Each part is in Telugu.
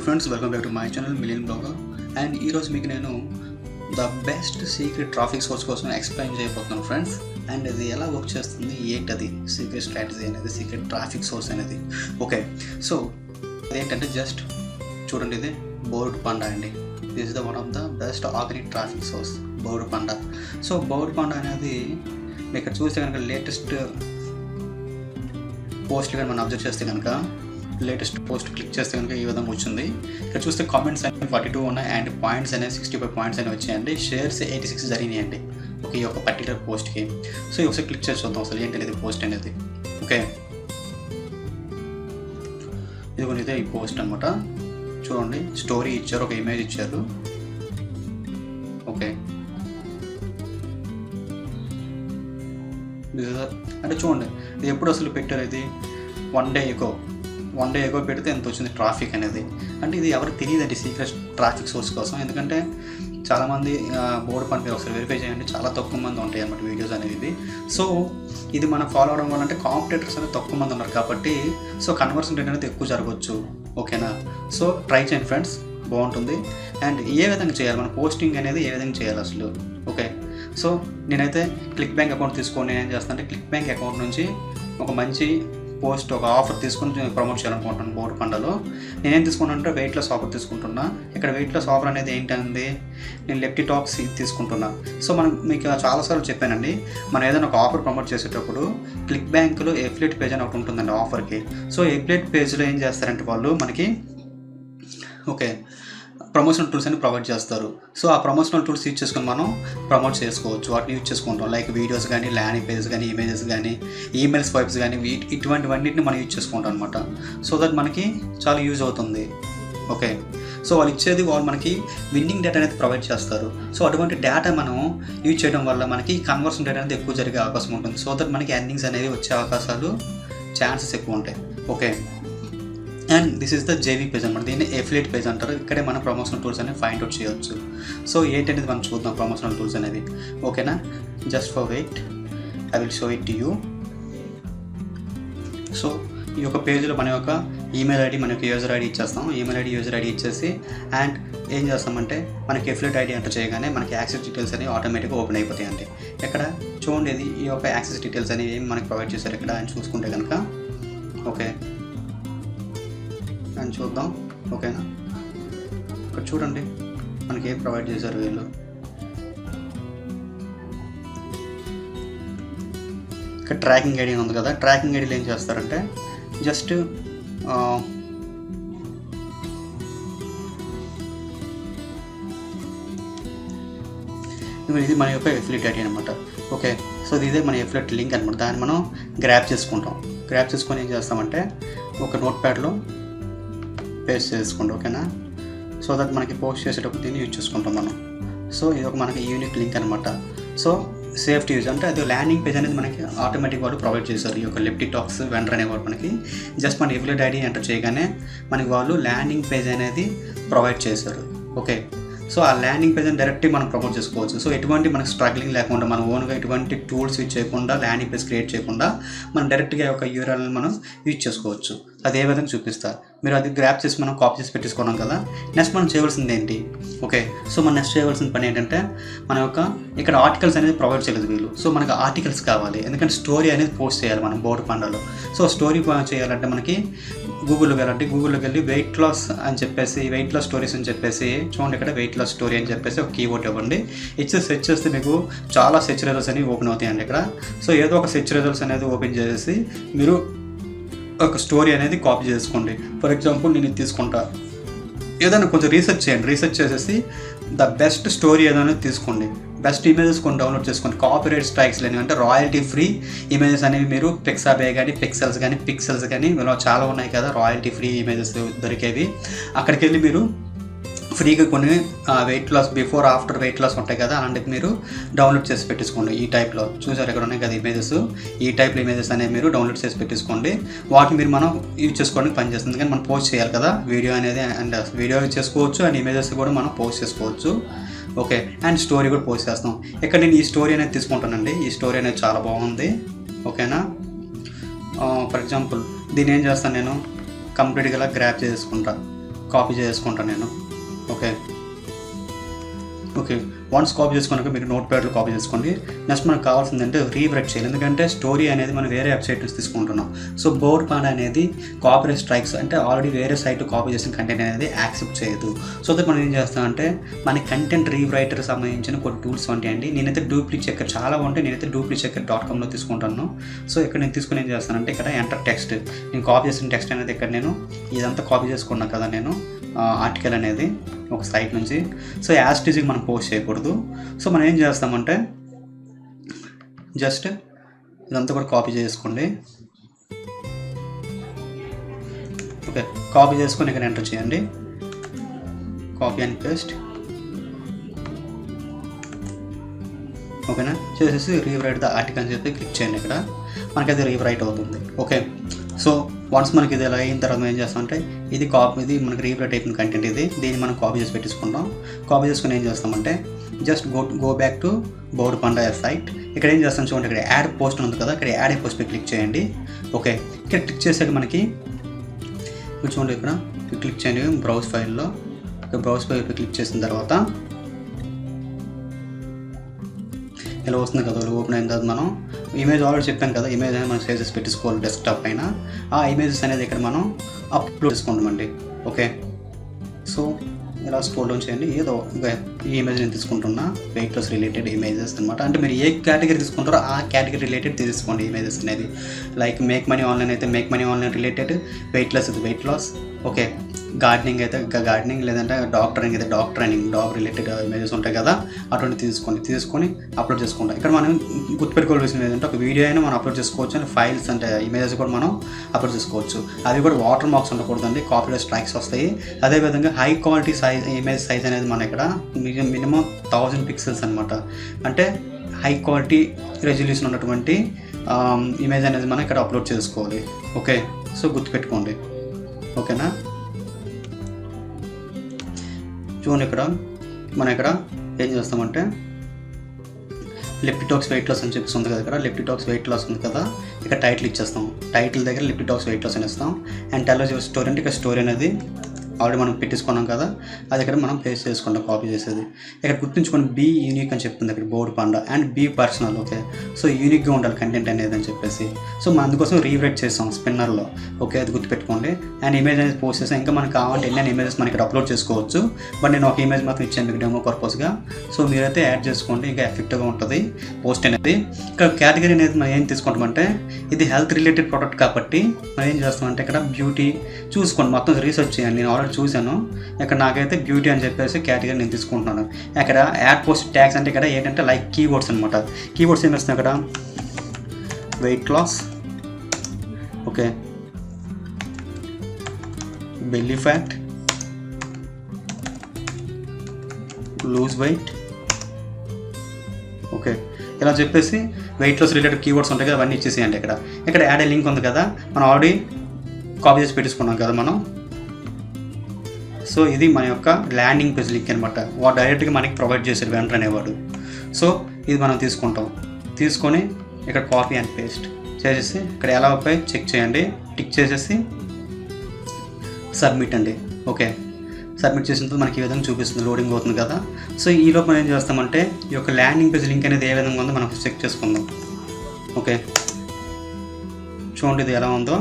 Friends, welcome back to my channel million blogger. And ఈరోజు మీకు నేను the best secret traffic source కోసం ఎక్స్ప్లెయిన్ చేయబోతున్నాను ఫ్రెండ్స్. అండ్ ఇది ఎలా వర్క్ చేస్తుంది, ఏంటది సీక్రెట్ స్ట్రాటజీ అనేది, సీక్రెట్ ట్రాఫిక్ సోర్స్ అనేది. ఓకే, సో అదేంటంటే జస్ట్ చూడండి, ఇది బోర్డ్ పండా అండి. This is the one of the best organic traffic source, board Panda. So board Panda అనేది మీరు ఇక్కడ చూస్తే కనుక లేటెస్ట్ పోస్ట్ కానీ మనం అబ్జర్వ్ చేస్తే కనుక, లేటెస్ట్ పోస్ట్ క్లిక్ చేస్తే కనుక ఈ విధంగా వచ్చింది. ఇక్కడ చూస్తే కామెంట్స్ అనేవి 42 ఉన్నాయి అండ్ పాయింట్స్ అనేవి 65 పాయింట్స్ అనేవి వచ్చాయండి. షేర్స్ 86 జరిగినాయండి ఓకే, ఈ యొక్క పర్టికులర్ పోస్ట్కి. సో ఒకసారి క్లిక్ చేసి చూద్దాం అసలు ఏంటనేది పోస్ట్ అనేది. ఓకే, ఇదే ఈ పోస్ట్ అనమాట. చూడండి, స్టోరీ ఇచ్చారు, ఒక ఇమేజ్ ఇచ్చారు. ఓకే, అంటే చూడండి, ఇది ఎప్పుడు అసలు పెట్టారు, ఇది వన్ డే ఎగో పెడితే ఎంత వచ్చింది ట్రాఫిక్ అనేది. అంటే ఇది ఎవరికి తెలియదండి సీక్రెట్ ట్రాఫిక్ సోర్స్ కోసం. ఎందుకంటే చాలామంది బోర్డు పని మీరు ఒకసారి వెరిఫై చేయండి, చాలా తక్కువ మంది ఉంటాయి అన్నమాట వీడియోస్ అనేవి. సో ఇది మనం ఫాలో అవడం వల్ల అంటే కాంపిటేటర్స్ అనేది తక్కువ మంది ఉన్నారు కాబట్టి సో కన్వర్షన్ రేట్ అనేది ఎక్కువ జరగవచ్చు. ఓకేనా, సో ట్రై చేయండి ఫ్రెండ్స్, బాగుంటుంది. అండ్ ఏ విధంగా చేయాలి, మన పోస్టింగ్ అనేది ఏ విధంగా చేయాలి అసలు. ఓకే, సో నేనైతే క్లిక్ బ్యాంక్ అకౌంట్ తీసుకొని నేనేం చేస్తాను అంటే క్లిక్ బ్యాంక్ అకౌంట్ నుంచి ఒక మంచి పోస్ట్, ఒక ఆఫర్ తీసుకుని ప్రమోట్ చేయాలనుకుంటున్నాను బోర్డు పండాలో. నేనేం తీసుకుంటానంటే వెయిట్ లాస్ ఆఫర్ తీసుకుంటున్నా. ఇక్కడ వెయిట్ లాస్ ఆఫర్ అనేది ఏంటంటే నేను లెఫ్టీ టాక్స్ తీసుకుంటున్నా. సో మనం మీకు చాలాసార్లు చెప్పానండి, మనం ఏదైనా ఒక ఆఫర్ ప్రమోట్ చేసేటప్పుడు క్లిక్ బ్యాంక్లో ఎఫిలియేట్ పేజ్ అని ఒకటి ఉంటుందండి ఆఫర్కి. సో ఎఫిలియేట్ పేజ్లో ఏం చేస్తారంటే వాళ్ళు మనకి ఓకే ప్రమోషనల్ టూల్స్ అని ప్రొవైడ్ చేస్తారు. సో ఆ ప్రమోషనల్ టూల్స్ యూజ్ చేసుకొని మనం ప్రమోట్ చేసుకోవచ్చు, వాటిని యూజ్ చేసుకుంటాం. లైక్ వీడియోస్ కానీ, ల్యాండింగ్ పేజెస్ కానీ, ఇమేజెస్ కానీ, ఈమెయిల్ స్వైప్స్ కానీ, ఇటువంటివన్నిటిని మనం యూజ్ చేసుకుంటాం అనమాట. సో దట్ మనకి చాలా యూజ్ అవుతుంది. ఓకే, సో వాళ్ళు ఇచ్చేది వాళ్ళు మనకి విన్నింగ్ డేటా అనేది ప్రొవైడ్ చేస్తారు. సో అటువంటి డేటా మనం యూజ్ చేయడం వల్ల మనకి కన్వర్షన్ డేటా అనేది ఎక్కువ జరిగే అవకాశం ఉంటుంది. సో దట్ మనకి ఎర్నింగ్స్ అనేవి వచ్చే అవకాశాలు, ఛాన్సెస్ ఎక్కువ ఉంటాయి. Okay, and this is the JV page అనమాట. దీన్ని ఎఫిలియేట్ పేజ్ అంటారు. ఇక్కడే మనం ప్రమోషనల్ టూల్స్ అనేవి ఫైండ్ అవుట్ చేయవచ్చు. సో ఏంటనేది మనం చూద్దాం ప్రమోషనల్ టూల్స్ అనేవి. ఓకేనా, just for weight, I will show it to you. So ఈ యొక్క పేజ్లో మన యొక్క ఈమెయిల్ ఐడి, మన యొక్క యూజర్ ఐడి ఇచ్చేస్తాం. ఈమెయిల్ ఐడి, యూజర్ ఐడి ఇచ్చేసి అండ్ ఏం చేస్తామంటే మనకి ఎఫిలియేట్ ఐడి ఎంటర్ చేయగానే మనకి యాక్సెస్ డీటెయిల్స్ అనేవి ఆటోమేటిక్గా ఓపెన్ అయిపోతాయండి. ఇక్కడ చూడండి, ఈ యొక్క యాక్సెస్ డీటెయిల్స్ అనేవి ఏమి మనకి ప్రొవైడ్ చేశారు ఇక్కడ అని చూసుకుంటే కనుక. ఓకే, అని చూద్దాం. ఓకేనా, ఇక్కడ చూడండి మనకి ఏం ప్రొవైడ్ చేశారు వీళ్ళు. ఇక్కడ ట్రాకింగ్ ఐడి ఉంది కదా, ట్రాకింగ్ ఐడీలు ఏం చేస్తారంటే జస్ట్ ఇది మన యొక్క ఎఫిలియేట్ ఐడి అనమాట. ఓకే, సో ఇదే మన ఎఫిలియేట్ లింక్ అనమాట. దాన్ని మనం గ్రాప్ చేసుకుంటాం. గ్రాప్ చేసుకొని ఏం చేస్తామంటే ఒక నోట్ ప్యాడ్లో పేస్ట్ చేసుకోండి. ఓకేనా, సో దట్ మనకి పోస్ట్ చేసేటప్పుడు దీన్ని యూజ్ చేసుకుంటాం మనం. సో ఇది ఒక మనకి యూనిక్ లింక్ అనమాట. సో సేఫ్టీ యూజ్ అంటే అది ల్యాండింగ్ పేజ్ అనేది మనకి ఆటోమేటిక్ వాళ్ళు ప్రొవైడ్ చేశారు. ఈ యొక్క లెఫ్టీ టాక్స్ వెండర్ అనేవాడు మనకి జస్ట్ మన ఎఫిలియేట్ ఐడి ఎంటర్ చేయగానే మనకి వాళ్ళు ల్యాండింగ్ పేజ్ అనేది ప్రొవైడ్ చేశారు. ఓకే, సో ఆ ల్యాండింగ్ పేజ్ అని డైరెక్ట్గా మనం ప్రమోట్ చేసుకోవచ్చు. సో ఎటువంటి మనకి స్ట్రగ్లింగ్ లేకుండా, మన ఓన్గా ఎటువంటి టూల్స్ యూజ్ చేయకుండా, ల్యాండింగ్ పేజ్ క్రియేట్ చేయకుండా మనం డైరెక్ట్గా ఒక యూఆర్ఎల్ మనం యూజ్ చేసుకోవచ్చు. అది ఏ విధంగా చూపిస్తారు. మీరు అది గ్రాప్ చేసి మనం కాపీ చేసి పెట్టేసుకున్నాం కదా. నెక్స్ట్ మనం చేయవలసింది ఏంటి? ఓకే, సో మనం నెక్స్ట్ చేయవలసిన పని ఏంటంటే మన యొక్క ఇక్కడ ఆర్టికల్స్ అనేది ప్రొవైడ్ చేయలేదు వీళ్ళు. సో మనకు ఆర్టికల్స్ కావాలి, ఎందుకంటే స్టోరీ అనేది పోస్ట్ చేయాలి మనం బోర్డు పండాలో. సో స్టోరీ చేయాలంటే మనకి గూగుల్లోకి వెళ్ళి వెయిట్ లాస్ అని చెప్పేసి, వెయిట్ లాస్ స్టోరీస్ అని చెప్పేసి చూడండి, ఇక్కడ వెయిట్ లాస్ స్టోరీ అని చెప్పేసి ఒక కీవర్డ్ ఇవ్వండి. సెర్చ్ చేస్తే మీకు చాలా సెర్చ్ రిజల్ట్స్ అనేవి ఓపెన్ అవుతాయండి ఇక్కడ. సో ఏదో ఒక సెర్చ్ రిజల్ట్స్ అనేది ఓపెన్ చేసేసి మీరు ఒక స్టోరీ అనేది కాపీ చేసుకోండి. ఫర్ ఎగ్జాంపుల్ నేను ఇది తీసుకుంటా, ఏదైనా కొంచెం రీసెర్చ్ చేయండి. రీసెర్చ్ చేసేసి ద బెస్ట్ స్టోరీ ఏదైనా తీసుకోండి, బెస్ట్ ఇమేజెస్ కొన్ని డౌన్లోడ్ చేసుకోండి. కాపీరైట్ స్ట్రైక్స్ లేని అంటే రాయల్టీ ఫ్రీ ఇమేజెస్ అనేవి మీరు పిక్సాబే కానీ, పిక్సెల్స్ కానీ ఇలా చాలా ఉన్నాయి కదా రాయల్టీ ఫ్రీ ఇమేజెస్ దొరికేవి. అక్కడికి వెళ్ళి మీరు ఫ్రీగా కొన్ని weight loss, before after weight loss ఉంటాయి కదా, అలాంటివి మీరు డౌన్లోడ్ చేసి పెట్టేసుకోండి. ఈ టైప్లో చూసారు ఎక్కడ ఉన్నాయి కదా ఇమేజెస్, ఈ టైప్లో ఇమేజెస్ అనేవి మీరు డౌన్లోడ్ చేసి పెట్టేసుకోండి. వాటిని మీరు మనం యూజ్ చేసుకోవడానికి పనిచేస్తుంది. కానీ మనం పోస్ట్ చేయాలి కదా వీడియో అనేది, అండ్ వీడియో చేసుకోవచ్చు అండ్ ఇమేజెస్ కూడా మనం పోస్ట్ చేసుకోవచ్చు. ఓకే, అండ్ స్టోరీ కూడా పోస్ట్ చేస్తాం. ఇక్కడ నేను ఈ స్టోరీ అనేది తీసుకుంటానండి. ఈ స్టోరీ అనేది చాలా బాగుంది. ఓకేనా, ఫర్ ఎగ్జాంపుల్ దీన్ని ఏం చేస్తాను, నేను కంప్లీట్గా గ్రాప్ చేసుకుంటా. కాపీ చేసుకుంటాను నేను. ఓకే ఓకే వన్స్ కాపీ చేసుకున్నాక మీరు నోట్ ప్యాడ్లో కాపీ చేసుకోండి. నెక్స్ట్ మనకు కావాల్సిందంటే రీరైట్ చేయాలి, ఎందుకంటే స్టోరీ అనేది మనం వేరే వెబ్సైట్ నుంచి తీసుకుంటున్నాం. సో బోర్డ్ పాండా అనేది కాపీరైట్ స్ట్రైక్స్ అంటే ఆల్రెడీ వేరే సైట్ కాపీ చేసిన కంటెంట్ అనేది యాక్సెప్ట్ చేయదు. సో దట్ మనం ఏం చేస్తామంటే మన కంటెంట్ రీరైటర్ సంబంధించిన కొన్ని టూల్స్ ఉంటాయండి. నేనైతే డూప్లిచెక్కర్ చాలా ఉంటాయి, నేనైతే డూప్లిచెక్కర్.comలో తీసుకుంటాను. సో ఇక్కడ నేను తీసుకుని ఏం చేస్తానంటే ఇక్కడ ఎంటర్ టెక్స్ట్, నేను కాపీ చేసిన టెక్స్ట్ అనేది ఇక్కడ నేను ఇదంతా కాపీ చేసుకున్నాను కదా నేను ఆర్టికల్ అనేది ఒక సైట్ నుంచి. సో యాజ్ ఇట్ ఈజ్ మనం పోస్ట్ చేయకూడదు. సో మనం ఏం చేస్తామంటే జస్ట్ ఇదంతా కూడా కాపీ చేసుకోండి. ఓకే కాపీ చేసుకొని ఇక్కడ ఎంటర్ చేయండి, కాపీ అండ్ పేస్ట్. ఓకేనా, చేసేసి రీరైట్ ద ఆర్టికల్ అని చెప్పి క్లిక్ చేయండి. ఇక్కడ మనకి అది రీరైట్ అవుతుంది. ఓకే సో వన్స్ మనకి ఇది ఎలా అయిన తర్వాత ఏం చేస్తామంటే ఇది మనకి రీరైట్ అయిపోయిన కంటెంట్ ఇది, దీన్ని మనం కాపీ చేసి పెట్టేసుకుంటాం. కాపీ చేసుకుని ఏం చేస్తామంటే just go back to bored panda site. ఇక్కడ ఏం చేస్తాం చూడండి, ఇక్కడ యాడ్ పోస్ట్ ఉంది కదా, ఇక్కడ యాడ్ పోస్ట్ పై క్లిక్ చేయండి. ఓకే ఇక్కడ క్లిక్ చేసాక మనకి చూడండి ఇక్కడ క్లిక్ చేయండి బ్రౌజ్ ఫైల్లో. బ్రౌజ్ ఫైల్ పై క్లిక్ చేసిన తర్వాత ఇలా వస్తుంది కదా, ఓపెన్ అయిన తర్వాత మనం ఇమేజ్ ఆల్రెడీ చెప్పాం కదా, ఇమేజ్ అనేది మనం సేవ్ చేసి పెట్టుకోవాలి డెస్క్టాప్ పైన. ఆ ఇమేజెస్ అనేది ఇక్కడ మనం అప్లోడ్ చేసుకుంటామండి. ఓకే సో ఇలా స్క్రోల్ డౌన్ చేయండి. ఏదో ఈ ఇమేజ్ నేను తీసుకుంటున్నా, వెయిట్ లాస్ రిలేటెడ్ ఇమేజెస్ అనమాట. అంటే మీరు ఏ కేటగిరీ తీసుకుంటారో ఆ కేటగిరీ రిలేటెడ్ తీసుకోండి ఇమేజెస్ అనేది. లైక్ మేక్ మనీ ఆన్లైన్ అయితే make money online related, weight loss అయితే వెయిట్ లాస్, ఓకే గార్డెనింగ్ అయితే గార్డెనింగ్, లేదంటే డాక్టరింగ్ అయితే డాక్టరింగ్, డాగ్ రిలేటెడ్ ఇమేజెస్ ఉంటాయి కదా అటువంటి తీసుకొని అప్లోడ్ చేసుకుంటాం. ఇక్కడ మనం గుర్తుపెట్టుకోవాల్సింది ఏంటంటే ఒక వీడియో అయినా మనం అప్లోడ్ చేసుకోవచ్చు, అండ్ ఫైల్స్ అంటే ఇమేజెస్ కూడా మనం అప్లోడ్ చేసుకోవచ్చు. అవి కూడా వాటర్ మార్క్స్ ఉండకూడదండి, కాపీరైట్ స్ట్రైక్స్ వస్తాయి. అదేవిధంగా హై క్వాలిటీ ఇమేజ్ సైజ్ అనేది మన ఇక్కడ మినిమం 1000 పిక్సెల్స్ అనమాట. అంటే హై క్వాలిటీ రెజల్యూషన్ ఉన్నటువంటి ఇమేజ్ అనేది మనం ఇక్కడ అప్లోడ్ చేసుకోవాలి. ఓకే సో గుర్తుపెట్టుకోండి. ఓకేనా, చూడండి ఇక్కడ మనం ఇక్కడ ఏం చేస్తామంటే లిప్టిటాక్స్ వెయిట్ లాస్ అని చెప్పేసి ఉంది కదా, ఇక్కడ లిప్టిటాక్స్ వెయిట్ లాస్ ఉంది కదా, ఇక్కడ టైటిల్ ఇచ్చేస్తాం. టైటిల్ దగ్గర లిప్టిటాక్స్ వెయిట్ లాస్ అని ఇస్తాం. అండ్ టెల్ యువర్ స్టోరీ అంటే ఇక్కడ స్టోరీ అనేది ఆల్రెడీ మనం పెట్టేసుకున్నాం కదా, అది ఇక్కడ మనం పేస్ట్ చేసుకుంటాం కాపీ చేసేది. ఇక్కడ గుర్తుంచుకొని బీ యూనిక్ అని చెప్తుంది ఇక్కడ Bored Panda, and be personal. Okay so యూనిక్గా ఉండాలి కంటెంట్ అనేది అని చెప్పేసి. సో మనం అందుకోసం రీరైట్ చేస్తాం స్పిన్నర్లో. ఓకే అది గుర్తుపెట్టుకోండి. అండ్ ఇమేజ్ అనేది పోస్ట్ చేస్తాం. ఇంకా మనకు కావాలంటే ఎన్ని ఇమేజెస్ మనం ఇక్కడ అప్లోడ్ చేసుకోవచ్చు, బట్ నేను ఒక ఇమేజ్ మాత్రం ఇచ్చాను మీకు డెమో పర్పస్గా. సో మీరైతే యాడ్ చేసుకోండి, ఇంకా ఎఫెక్టివ్గా ఉంటుంది పోస్ట్ అనేది. ఇక్కడ కేటగిరీ అనేది మనం ఏం తీసుకుంటామంటే ఇది హెల్త్ రిలేటెడ్ ప్రోడక్ట్ కాబట్టి మనం ఏం చేస్తామంటే ఇక్కడ బ్యూటీ చూసుకోండి, మొత్తం రీసెర్చ్ చేయండి. నేను ఆల్రెడీ చూశాను, ఇక్కడ నాకైతే బ్యూటీ అని చెప్పేసి కేటగిరీ నేను తీసుకుంటున్నాను. ఇక్కడ యాడ్ పోస్ట్ ట్యాగ్స్ అంటే ఇక్కడ ఏంటంటే లైక్ కీవర్డ్స్ అనమాట. కీవర్డ్స్ ఏం వస్తున్నాయి ఇక్కడ weight loss, okay belly fat, lose weight, okay ఇలా చెప్పేసి వెయిట్ లాస్ రిలేటెడ్ కీవర్డ్స్ ఉంటాయి కదా అవన్నీ ఇచ్చేసేయండి. ఇక్కడ యాడ్ ఏ లింక్ ఉంది కదా, మనం ఆల్రెడీ కాపీ చేసి పెట్టేసుకున్నాం కదా మనం. సో ఇది మన యొక్క ల్యాండింగ్ పేజ్ లింక్ అనమాట, వాడు డైరెక్ట్గా మనకి ప్రొవైడ్ చేశారు వెంటర్ అనేవాడు. సో ఇది మనం తీసుకొని ఇక్కడ కాపీ అండ్ పేస్ట్ చేసేసి ఇక్కడ ఎలా పై చెక్ చేయండి, టిక్ చేసేసి సబ్మిట్ అండి. ఓకే సబ్మిట్ చేసిన తర్వాత మనకి ఈ విధంగా చూపిస్తుంది, లోడింగ్ అవుతుంది కదా. సో ఈ లోపు మనం ఏం చేస్తామంటే ఈ యొక్క ల్యాండింగ్ పేజ్ లింక్ అనేది ఏ విధంగా ఉందో మనం చెక్ చేసుకుందాం. ఓకే చూడండి ఇది ఎలా ఉందో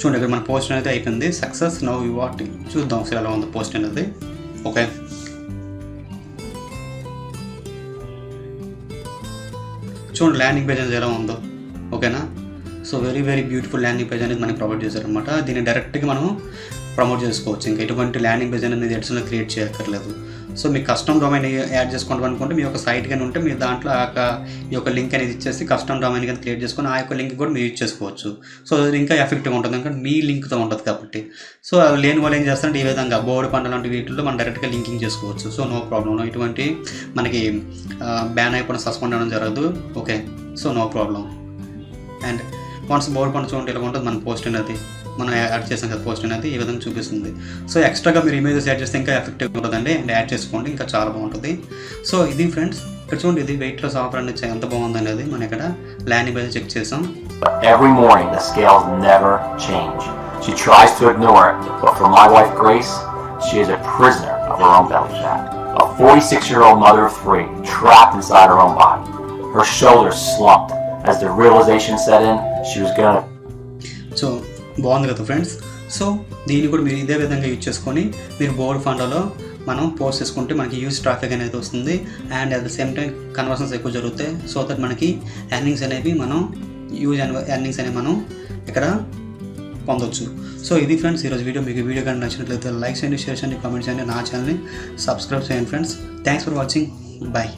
చూడండి. ఇక్కడ మన పోస్ట్ అనేది అయిపోయింది, సక్సెస్ నౌ యూ వాట్. చూద్దాం ఒకసారి ఎలా ఉందో పోస్ట్ అనేది. ఓకే చూడండి ల్యాండింగ్ పేజ్ అనేది ఎలా ఉందో. ఓకేనా so very very beautiful landing page అనేది మనకి ప్రొవైడ్ చేశారనమాట. దీన్ని డైరెక్ట్గా మనం ప్రమోట్ చేసుకోవచ్చు, ఇంకా ఎటువంటి ల్యాండింగ్ పేజ్ అనేది ఎడిషనల్గా క్రియేట్ చేయక్కర్లేదు. సో మీకు కస్టమ్ డొమైన్ యాడ్ చేసుకుంటాం అనుకుంటే మీ యొక్క సైట్ కానీ ఉంటే మీరు దాంట్లో ఈ యొక్క లింక్ అనేది ఇచ్చేసి కస్టమ్ డొమైన్ కానీ క్రియేట్ చేసుకొని ఆ యొక్క లింక్ కూడా మీరు యూజ్ చేసుకోవచ్చు. సో అది ఇంకా ఎఫెక్టివ్గా ఉంటుంది, ఎందుకంటే మీ లింక్తో ఉంటుంది కాబట్టి. సో లేని వాళ్ళు ఏం చేస్తారంటే ఈ విధంగా బోర్డ్ పాండా లాంటి వీటిల్లో మనం డైరెక్ట్గా లింకింగ్ చేసుకోవచ్చు. సో నో ప్రాబ్లం, ఇటువంటి మనకి బ్యాన్ అయిపోవడం సస్పెండ్ అవ్వడం జరగదు. Okay so no problem. And once Bored Panda చూడండి ఇలా ఉంటుంది మన పోస్ట్ అనేది, మనం యాడ్ చేసాం కదా పోస్ట్ అనేది ఈ విధంగా చూపిస్తుంది. సో ఎక్స్ట్రాగా మీరు ఇమేజెస్ యాడ్ చేస్తే ఇంకా ఎఫెక్టివ్గా ఉంటుందండి, అండ్ యాడ్ చేసుకోండి ఇంకా చాలా బాగుంటుంది. సో ఇది ఫ్రెండ్స్, ఇక్కడ చూడండి ఇది వెయిట్ లాస్ ఆఫర్ అనేది ఎంత బాగుంది అనేది మనం ఇక్కడ ల్యాండింగ్ పేజ్ చెక్ చేసాం. Every morning the scales never change. She tries to ignore it, but for my wife Grace, she is a prisoner of her own belly fat. A 46-year-old mother of 3, trapped inside her own body. Her shoulders slumped as the realization set in she was gonna. So బాగుంది కదా ఫ్రెండ్స్. సో దీన్ని కూడా మీరు ఇదే విధంగా యూజ్ చేసుకొని మీరు బోర్డ్ ఫండాలో మనం పోస్ట్ చేసుకుంటే మనకి యూజ్ ట్రాఫిక్ అనేది వస్తుంది and at the same time conversions ఎక్కువ జరుగుతాయి. సో దట్ మనకి ఎర్నింగ్స్ అనేవి మనం ఎర్నింగ్స్ అనేవి మనం ఇక్కడ పొందొచ్చు. సో ఇది ఫ్రెండ్స్ ఈరోజు వీడియో. మీకు వీడియో కానీ నచ్చినట్లయితే లైక్ చేయండి, షేర్ చేయండి, కామెంట్ చేయండి, నా ఛానల్ని సబ్స్క్రైబ్ చేయండి friends. Thanks for watching. Bye.